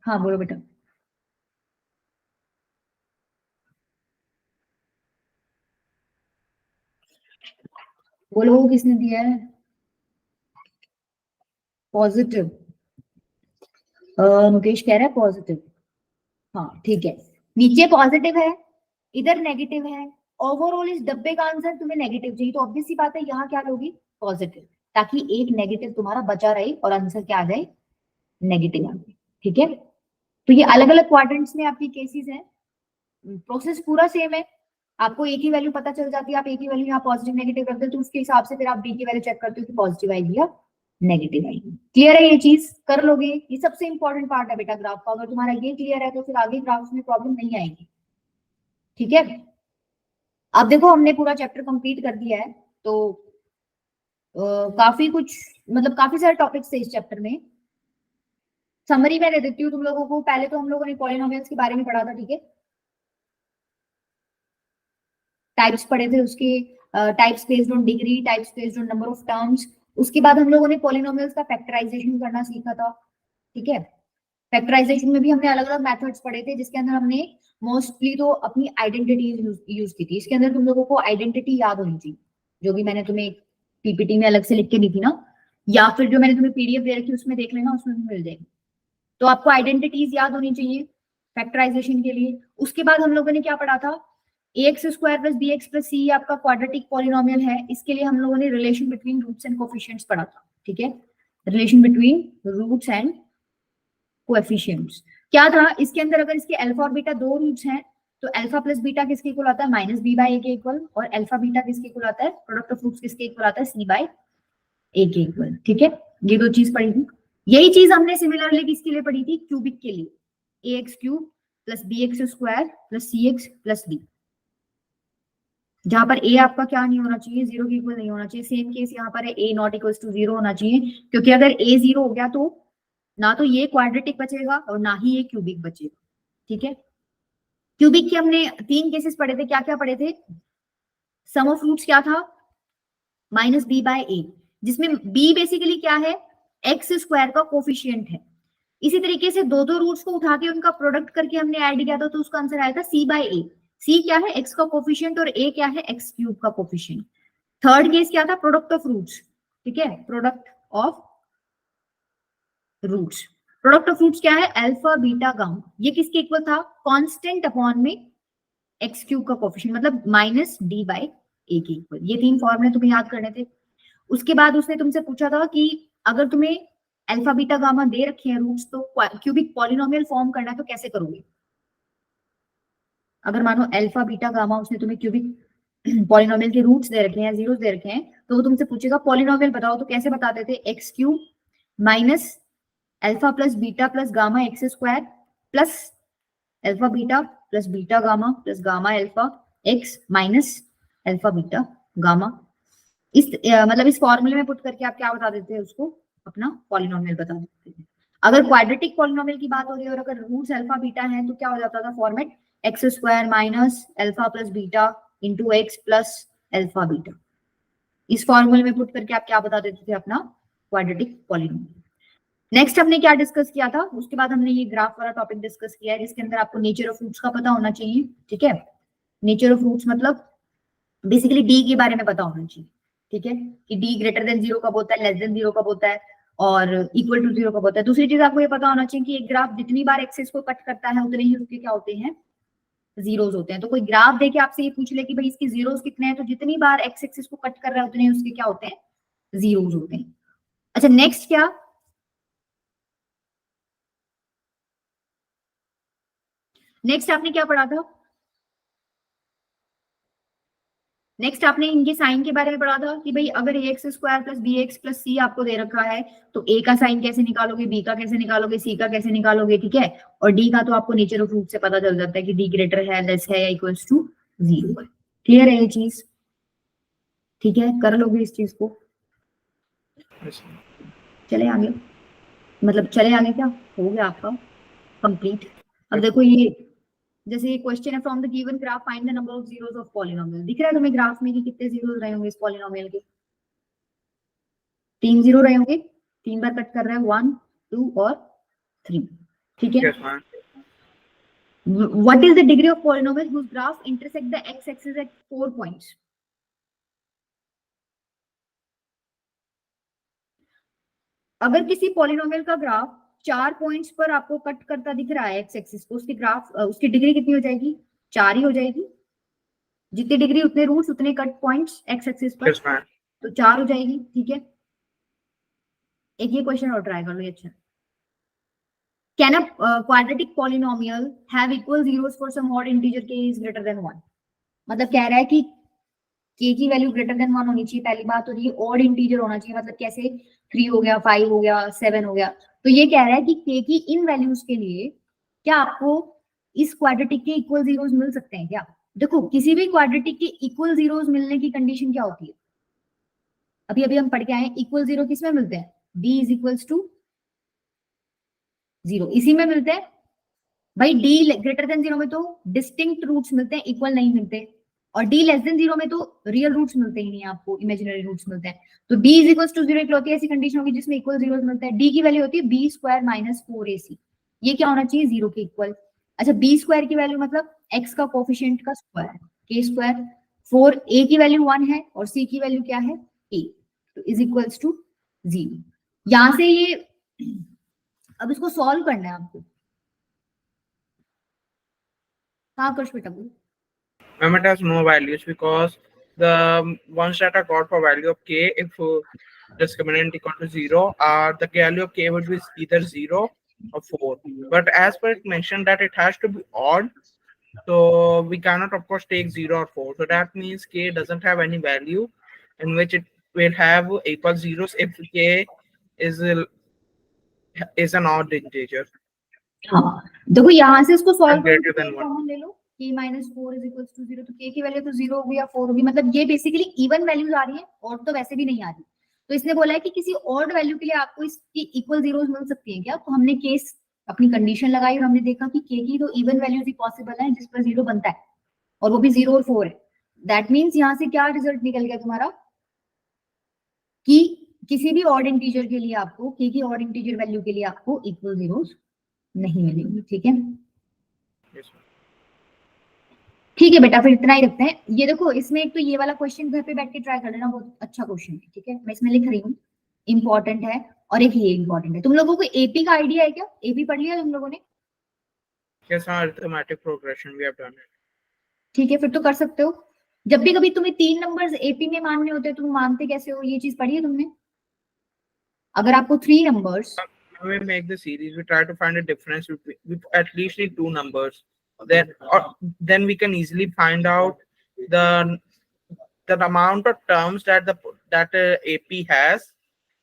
हाँ बोलो बेटा, बोलो किसने दिया है पॉजिटिव? मुकेश कह रहा है पॉजिटिव। हाँ ठीक है, नीचे पॉजिटिव है, इधर नेगेटिव है, ओवरऑल इस डब्बे का आंसर तुम्हें नेगेटिव चाहिए, तो ऑब्वियस सी बात है यहाँ क्या लोगी, पॉजिटिव, ताकि एक नेगेटिव तुम्हारा बचा रहे और आंसर क्या आ जाए, नेगेटिव आ जाए। ठीक है, तो ये अलग अलग क्वाड्रेंट्स में आपकी केसेस हैं, प्रोसेस पूरा सेम है, आपको एक ही वैल्यू पता चल जाती है, आप एक ही वैल्यू यहाँ पॉजिटिव नेगेटिव करते हो, तो उसके हिसाब से फिर आप डी की वैल्यू चेक करते हो कि पॉजिटिव आएगी या नेगेटिव आएगी। क्लियर है, ये चीज कर लोगे, ये सबसे इंपॉर्टेंट पार्ट है बेटा ग्राफ का, अगर तुम्हारा ये क्लियर है तो फिर आगे ग्राफ्स में प्रॉब्लम नहीं आएगी। ठीक है, अब देखो हमने पूरा चैप्टर कंप्लीट कर दिया है, तो काफी कुछ मतलब काफी सारे टॉपिक्स थे इस चैप्टर में। समरी में दे देती हूँ तुम लोगों को, पहले तो हम लोगों ने पॉलिनोमियल्स के बारे में पढ़ा था, ठीक है, टाइप्स पढ़े थे उसके, types based on degree, types based on number of terms. उसके बाद हम लोगों ने पॉलिनोमियल्स का फैक्टराइजेशन करना सीखा था। ठीक है, फैक्टराइजेशन में भी हमने अलग अलग मेथड्स पढ़े थे, जिसके अंदर हमने मोस्टली तो अपनी आइडेंटिटी यूज की थी। इसके अंदर तुम लोगों को आइडेंटिटी याद होनी चाहिए, जो भी मैंने तुम्हें पीपीटी में अलग से लिख के दी थी ना, या फिर जो मैंने तुम्हें पीडीएफ दे रखी उसमें देख लेना, उसमें भी मिल जाएगी। तो आपको आइडेंटिटीज याद होनी चाहिए फैक्टराइजेशन के लिए। उसके बाद हम लोगों ने क्या पढ़ा था, ax square plus bx plus C आपका क्वाड्रेटिक पॉलिनोमियल है, इसके लिए हम लोगों ने relation between roots and coefficients पढ़ा था। ठीक है, relation between roots and coefficients क्या था इसके अंदर, अगर इसके अल्फा और बीटा दो रूट्स हैं तो अल्फा प्लस बीटा किसके इक्वल आता है, माइनस बी बाई ए के इक्वल, और अल्फा बीटा किसके इक्वल आता है, प्रोडक्ट ऑफ रूट्स किसके इक्वल आता है, सी बाई ए के इक्वल। ठीक है, ये दो चीज पढ़ी थी। यही चीज हमने सिमिलरली किसके लिए पढ़ी थी, क्यूबिक के लिए, A X cube plus B X square plus C X plus D, जहां पर ए आपका क्या नहीं होना चाहिए, जीरो के इक्वल नहीं होना चाहिए। सेम केस यहाँ पर है, ए नॉट इक्वल टू जीरो होना चाहिए, क्योंकि अगर ए जीरो हो गया तो ना तो ये क्वाड्रेटिक बचेगा और ना ही ये क्यूबिक बचेगा। ठीक है, क्यूबिक के हमने तीन केसेस पढ़े थे, क्या क्या पढ़े थे, सम ऑफ रूट्स क्या था, माइनस बी बाय ए, जिसमें बी बेसिकली क्या है, एक्स स्क्वायर का कोफिशियंट है। इसी तरीके से दो दो रूट्स को उठा के उनका प्रोडक्ट करके हमने ऐड किया था, तो उसका आंसर आया था सी बाय ए। सी क्या है, एक्स का कोफिशियंट, और ए क्या है, एक्स क्यूब का कोफिशियंट। थर्ड केस क्या था, प्रोडक्ट ऑफ रूट्स। ठीक है, product of roots, product of roots क्या है, अल्फा बीटा गामा, ये किसके इक्वल था, कांस्टेंट अपॉन में एक्स क्यूब का कोफिशिएंट, मतलब माइनस डी बाय ए के इक्वल। ये तीन फॉर्मूले तुम्हें याद करने थे। उसके बाद उसने तुमसे पूछा था कि अगर तुम्हें अल्फा बीटा गामा दे रखे हैं रूट्स, तो क्यूबिक पॉलिनोमियल फॉर्म करना है तो कैसे करोगे। अगर मानो अल्फा बीटा गामा उसने तुम्हें क्यूबिक पॉलिनोमियल के रूट्स दे रखे हैं, जीरोस दे रखे हैं, तो वो तुमसे पूछेगा पॉलिनोमियल बताओ, तो कैसे बताते थे, x cube minus alpha plus beta plus gamma x square plus alpha beta gamma plus gamma alpha x minus alpha beta gamma. इस मतलब इस फॉर्मूले में पुट करके आप क्या बता देते हैं, उसको अपना पॉलिनोमियल बता देते हैं। अगर क्वाड्रेटिक पॉलिनोमियल की बात हो रही है और अगर रूट्स अल्फा बीटा है तो क्या हो जाता था format, x square minus alpha plus beta into x plus alpha beta. इस फॉर्मूले में पुट करके आप क्या बता देते थे, अपना क्वाड्रेटिक पॉलिनोमियल। नेक्स्ट हमने क्या डिस्कस किया था, उसके बाद हमने ये ग्राफ वाला टॉपिक डिस्कस किया है, जिसके अंदर आपको नेचर ऑफ रूट्स का पता होना चाहिए। ठीक है, नेचर ऑफ रूट्स मतलब बेसिकली डी के बारे में पता होना चाहिए। ठीक है, कि डी ग्रेटर देन जीरो कब होता है, लेस देन जीरो कब होता है, और इक्वल टू जीरो कब होता है। दूसरी चीज आपको ये पता होना चाहिए कि एक ग्राफ जितनी बार एक्सिस को कट करता है उतने ही उसके क्या होते हैं, जीरोस होते हैं। तो कोई ग्राफ देके आपसे ये पूछ ले कि भाई इसके जीरोस कितने हैं, तो जितनी बार एक्स एक्सिस को कट कर रहा है उतने ही उसके क्या होते हैं, जीरोस होते हैं। अच्छा नेक्स्ट क्या, नेक्स्ट आपने क्या पढ़ा था, नेक्स्ट आपने इनके साइन के बारे में पढ़ा था कि भाई अगर A X square plus B X plus C आपको दे रखा है तो ए का साइन कैसे निकालोगे, बी का कैसे निकालोगे, सी का कैसे निकालोगे। ठीक है, और डी का तो आपको नेचर ऑफ रूट से पता चल जाता है कि डी ग्रेटर है, लेस है या इक्वल्स टू जीरो है। क्लियर है ये चीज, ठीक है, कर लोगे इस चीज को। चले आगे, मतलब चले आगे, क्या हो गया आपका कंप्लीट। अब देखो ये जैसे ये क्वेश्चन है, from the given graph find the number of zeros of polynomial. दिख रहा है तुम्हें ग्राफ में कि कितने जीरोस रहे होंगे इस पॉलिनोमियल के, 3 जीरो रहे होंगे, 3 बार कट कर रहे हैं, 1 2 और 3। ठीक है। Yes, ma'am. What is the degree of polynomial whose graph intersect the x-axis at 4 points? अगर किसी पॉलिनोमियल का ग्राफ 4 पॉइंट्स पर आपको कट करता दिख रहा है एक्स एक्सिस को, उसकी डिग्री कितनी हो जाएगी? 4 ही हो जाएगी। जितनी डिग्री उतने रूट्स उतने कट पॉइंट्स एक्स एक्सिस पर, Yes, ma'am. तो 4 हो जाएगी। ठीक है, एक ये क्वेश्चन और ट्राई कर लो, अच्छा। Can a quadratic polynomial have equal zeros for some odd integer k is greater than 1? मतलब कह रहा है कि k की वैल्यू ग्रेटर देन 1 होनी चाहिए, पहली बात। और ये ऑड इंटीजर होना चाहिए, मतलब कैसे 3 हो गया, 5 हो गया, 7 हो गया। तो ये कह रहा है कि k की इन वैल्यूज के लिए क्या आपको इस क्वाड्रेटिक के इक्वल जीरोस मिल सकते हैं क्या? देखो, किसी भी क्वाड्रेटिक के इक्वल जीरोस मिलने की कंडीशन क्या होती है? अभी अभी हम पढ़ के आए, इक्वल जीरो किसमें मिलते हैं? d इज इक्वल्स टू 0, इसी में मिलते हैं भाई। d ग्रेटर देन 0 में तो डिस्टिंक्ट रूट्स मिलते हैं, इक्वल नहीं मिलते। और d लेस देन 0 में तो रियल रूट्स मिलते ही नहीं, आपको इमेजिनरी रूट्स मिलते हैं। तो d इज इक्वल्स टू 0 इकलौती ऐसी कंडीशन होगी जिसमें इक्वल जीरोस मिलते हैं। d की वैल्यू होती है b स्क्वायर माइनस 4ac। ये क्या होना चाहिए? 0 के इक्वल। अच्छा, b स्क्वायर की वैल्यू मतलब x का कोफिशिएंट का स्क्वायर, k स्क्वायर। 4a की वैल्यू 1 है और c की वैल्यू क्या है? a। तो इज इक्वल्स टू 0। यहां से ये अब इसको सॉल्व करना है आपको। हाँ कुछ बेटा बोल। Ma'am, it has no values because the ones that are got for value of k, if discriminant equal to 0, the value of k would be either 0 or 4. But as per it mentioned that it has to be odd, so we cannot of course take 0 or 4. So that means k doesn't have any value in which it will have equal zeros if k is an odd integer. हाँ देखो, यहाँ से इसको solve And greater than 1. Common ले लो, k minus 4 is equal to 0। तो k की वैल्यू तो 0 होगी या 4 होगी, मतलब ये बेसिकली इवन वैल्यूज आ रही है, और तो वैसे भी नहीं आ रही। तो इसने बोला है कि किसी ऑड वैल्यू के लिए आपको इसकी इक्वल जीरोस मिल सकती हैं क्या? तो हमने केस अपनी कंडीशन लगाई और हमने देखा कि k की तो इवन वैल्यूज ही पॉसिबल है जिस पर 0 बनता है, और वो भी 0 और 4 है। दैट मीन्स यहाँ से क्या रिजल्ट निकल गया तुम्हारा कि किसी भी ऑड इंटीजर के लिए आपको, k की ऑड इंटीजर वैल्यू के लिए आपको इक्वल जीरोस नहीं मिलेंगी। ठीक है, Yes, ma'am. ठीक है बेटा, फिर इतना ही रखते हैं। ये देखो, इसमें एक तो ये वाला क्वेश्चन घर पे बैठ के ट्राई कर लेना, बहुत अच्छा क्वेश्चन है। ठीक है, मैं इसमें लिख रही हूँ, इंपॉर्टेंट है। और एक ये इंपॉर्टेंट है। तुम लोगों को एपी का आइडिया है क्या? एपी पढ़ लिया तुम लोगों ने? Yes, ma'am, arithmetic progression we have done it. ठीक है, फिर तो कर सकते हो। जब भी कभी तुम्हें 3 नंबर्स एपी में मानने होते हैं, तुम मानते कैसे हो? ये चीज पढ़ी है तुमने? अगर आपको 3 numbers, When we make the series, we try to find a difference between, we at least need 2 numbers. Then we can easily find out the amount of terms that AP has,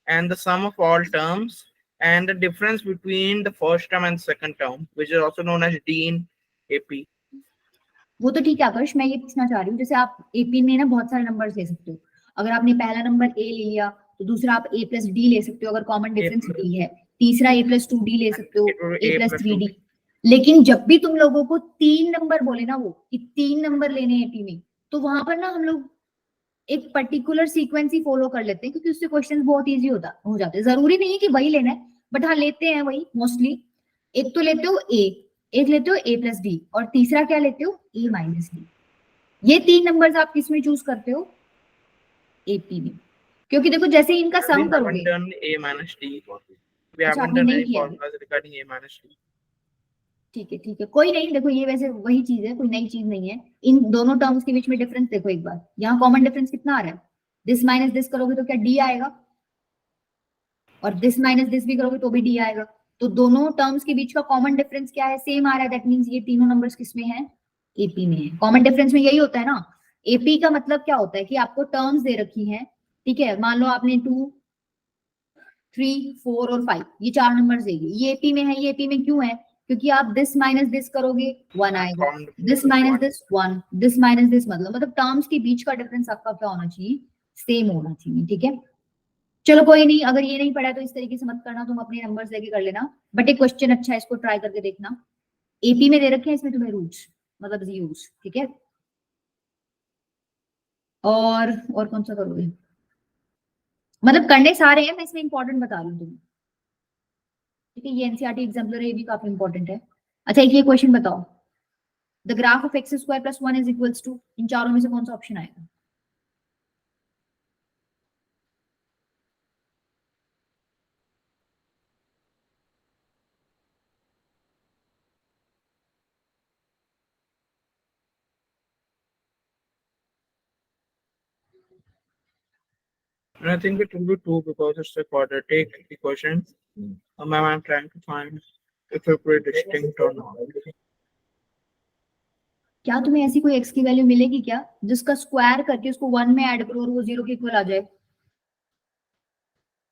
and the sum of all terms, and the difference between the first term and second term, which is also known as D in AP. वो तो ठीक है आकर्ष, मैं ये पूछना चाह रही हूँ, जैसे आप एपी में ना बहुत सारे नंबर्स ले सकते हो। अगर आपने पहला नंबर ए ले लिया तो दूसरा आप ए प्लस डी ले सकते हो, अगर कॉमन डिफरेंस डी है। तीसरा ए प्लस 2d ले सकते हो, It will be A A plus plus 3d। 2B. लेकिन जब भी तुम लोगों को 3 नंबर बोले ना, वो कि 3 नंबर लेने एपी में, तो वहां पर ना हम लोग एक पर्टिकुलर सीक्वेंस ही फॉलो कर लेते हैं, क्योंकि उससे क्वेश्चंस बहुत इजी हो जाते हैं। जरूरी नहीं है कि वही लेना है, बट हाँ लेते हैं वही मोस्टली। एक तो लेते हो ए, एक लेते हो ए प्लस डी, और तीसरा क्या लेते हो? ए माइनस डी। ये 3 नंबर्स आप किस में चूज करते हो? एपी में। क्योंकि देखो, जैसे ही इनका We सम haven't करोगे। done A minus D. We अच्छा, haven't आपने done नहीं any किया है? formulas regarding A minus D. ठीक है, कोई नहीं। देखो, ये वैसे वही चीज है, कोई नई चीज नहीं है। इन दोनों टर्म्स के बीच में डिफरेंस देखो एक बार। यहाँ कॉमन डिफरेंस कितना आ रहा है? दिस माइनस दिस करोगे तो क्या डी आएगा, और दिस माइनस दिस भी करोगे तो भी डी आएगा। तो दोनों टर्म्स के बीच का कॉमन डिफरेंस क्या है? सेम आ रहा है। दैट मींस ये तीनों नंबर्स किसमें है? एपी में है। कॉमन डिफरेंस में यही होता है ना। एपी का मतलब क्या होता है कि आपको टर्म्स दे रखी हैं, ठीक है। मान लो आपने 2, 3, 4 और 5 ये 4 नंबर देगी, ये एपी में है। ये एपी में क्यों है? क्योंकि आप दिस माइनस दिस करोगे 1 आएगा, Common difference this is minus 1. This 1, this minus this, मतलब टर्म्स के बीच का डिफरेंस आपका क्या होना चाहिए? सेम होना चाहिए। ठीक है, चलो कोई नहीं। अगर ये नहीं पढ़ा तो इस तरीके से मत करना, तुम अपने नंबर्स लेके कर लेना। बट एक क्वेश्चन अच्छा है, इसको ट्राई करके देखना। एपी में दे रखे हैं, इसमें तुम्हें रूट्स मतलब जीरोस। ठीक है, और कौन सा करोगे? मतलब करने सारे हैं, मैं इसमें इंपॉर्टेंट बता रही हूँ तुम्हें। ठीक है, ये एनसीईआरटी एग्जाम्पलर है, ये भी काफी इंपॉर्टेंट है। अच्छा एक ये क्वेश्चन बताओ, the graph of X square plus 1 is equals to, इन चारों में से कौन सा ऑप्शन आएगा? And I think it will be 2 because it's a quadratic equation. Ma'am, I'm trying to find if it's pretty distinct or not. क्या तुम्हें ऐसी कोई एक्स की वैल्यू मिलेगी क्या जिसका स्क्वायर करके उसको 1 में ऐड करो और वो 0 के इक्वल आ जाए?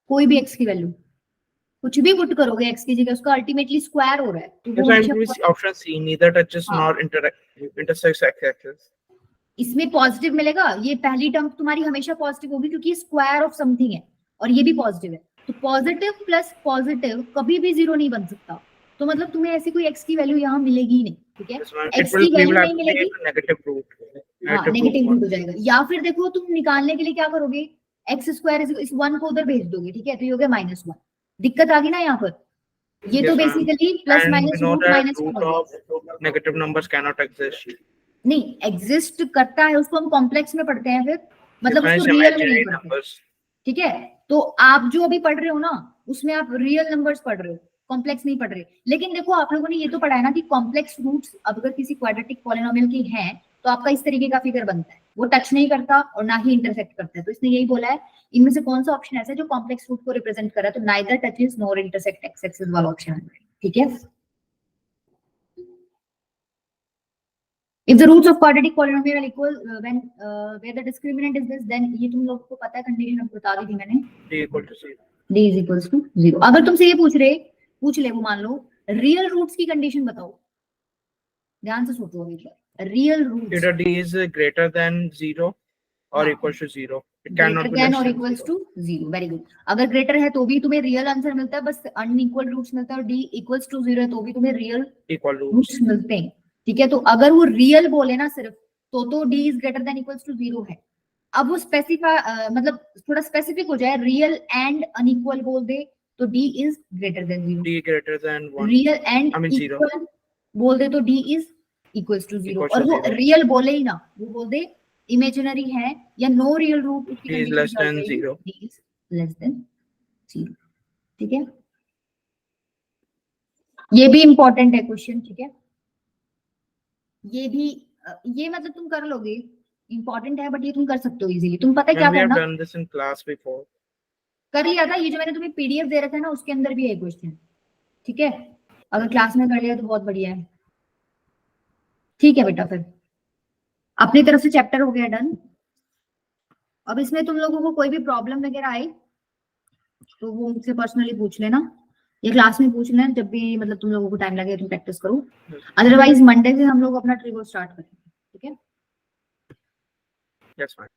कोई भी एक्स की वैल्यू कुछ भी पुट करोगे एक्स की जगह, उसका अल्टीमेटली स्क्वायर हो रहा है तो वो Yes, हमेशा and option C, neither touches हाँ। nor intersects x-axis. इसमें पॉजिटिव मिलेगा, ये पहली टर्म तुम्हारी हमेशा पॉजिटिव होगी क्योंकि स्क्वायर ऑफ समथिंग है और ये भी पॉजिटिव है, तो पॉजिटिव प्लस पॉजिटिव कभी भी 0 नहीं बन सकता। तो मतलब तुम्हें ऐसी कोई एक्स की वैल्यू यहाँ मिलेगी ही नहीं, ठीक है? Yes, ma'am. X It will की वैल्यू नहीं have to be मिलेगी, a negative root. हाँ नेगेटिव रूट हो जाएगा। या फिर देखो तुम निकालने के लिए क्या करोगे, एक्स स्क्वायर इस 1 को उधर भेज दोगे, ठीक है, तो ये हो गया -1। दिक्कत आ गई ना यहाँ पर, ये तो Yes, ma'am. Basically plus And we minus know root that minus root of negative numbers cannot exist. नहीं एग्जिस्ट करता है, उसको हम कॉम्प्लेक्स में पढ़ते हैं फिर, मतलब Difference उसको रियल में नहीं imaginary पढ़ते, numbers. ठीक है? तो आप जो अभी पढ़ रहे हो ना उसमें आप रियल नंबर्स पढ़ रहे हो, कॉम्प्लेक्स नहीं पढ़ रहे। लेकिन देखो आप लोगों ने ये तो पढ़ा है ना कि कॉम्प्लेक्स रूट्स अगर किसी क्वाड्रेटिक पॉलिनोमियल की हैं तो आपका इस तरीके का फिगर बनता है, वो टच नहीं करता और ना ही इंटरसेक्ट करता है। तो इसने यही बोला है इनमें से कौन सा ऑप्शन ऐसा है जो कॉम्प्लेक्स रूट को रिप्रेजेंट कर रहा है, तो neither touches nor intersect x axis वाला ऑप्शन है, ठीक है? If the roots of quadratic polynomial are equal when where the discriminant is this, then ये तुम लोग को पता है कंडीशन, अब बता दी थी मैंने, D equal to 0. d is equals to 0। अगर तुमसे ये पूछ ले वो मान लो रियल रूट्स की कंडीशन बताओ, ध्यान से सोचो अभी, real roots Either D is greater than 0 or हाँ। equal to 0. It cannot greater be than less और than equals 0. To 0, very good. अगर ग्रेटर है तो भी तुम्हें रियल आंसर मिलता है, बस अनइक्वल रूट्स मिलता है, और d इक्वल्स टू 0 है तो भी तुम्हें रियल Equal roots. रूट्स मिलते हैं, ठीक है? तो अगर वो रियल बोले ना सिर्फ तो d is greater than equals to 0 है। अब वो स्पेसिफाई मतलब थोड़ा स्पेसिफिक हो जाए, रियल एंड अनइक्वल बोल दे तो d is greater than 0, D greater than 1. Real and I mean 0. Equal बोल दे तो d is equals to 0, Equals और to वो 0. रियल बोले ही ना, वो बोल दे इमेजिनरी है या नो रियल रूट, उसकी D is condition less क्या हो than जाएगी? 0. d is less than 0, ठीक है? ये भी इंपॉर्टेंट है क्वेश्चन, ठीक है? ये भी ये मतलब तुम कर लोगे, इंपॉर्टेंट है बट ये तुम कर सकते हो इजीली। तुम पता है क्या And we have करना, done this in class before. कर लिया था, ये जो मैंने तुम्हें पीडीएफ दे रखा है ना उसके अंदर भी है क्वेश्चन, ठीक है? अगर क्लास में कर लिया तो बहुत बढ़िया है, ठीक है बेटा? फिर अपनी तरफ से चैप्टर हो गया डन। अब इसमें तुम लोगों को कोई भी प्रॉब्लम वगैरह आई तो वो मुझसे पर्सनली पूछ लेना, ये क्लास में पूछ लेना, जब भी मतलब तुम लोगों को टाइम लगे तुम प्रैक्टिस करो। अदरवाइज मंडे से हम लोग अपना ट्रिगो स्टार्ट करेंगे, ठीक है? Yes, ma'am.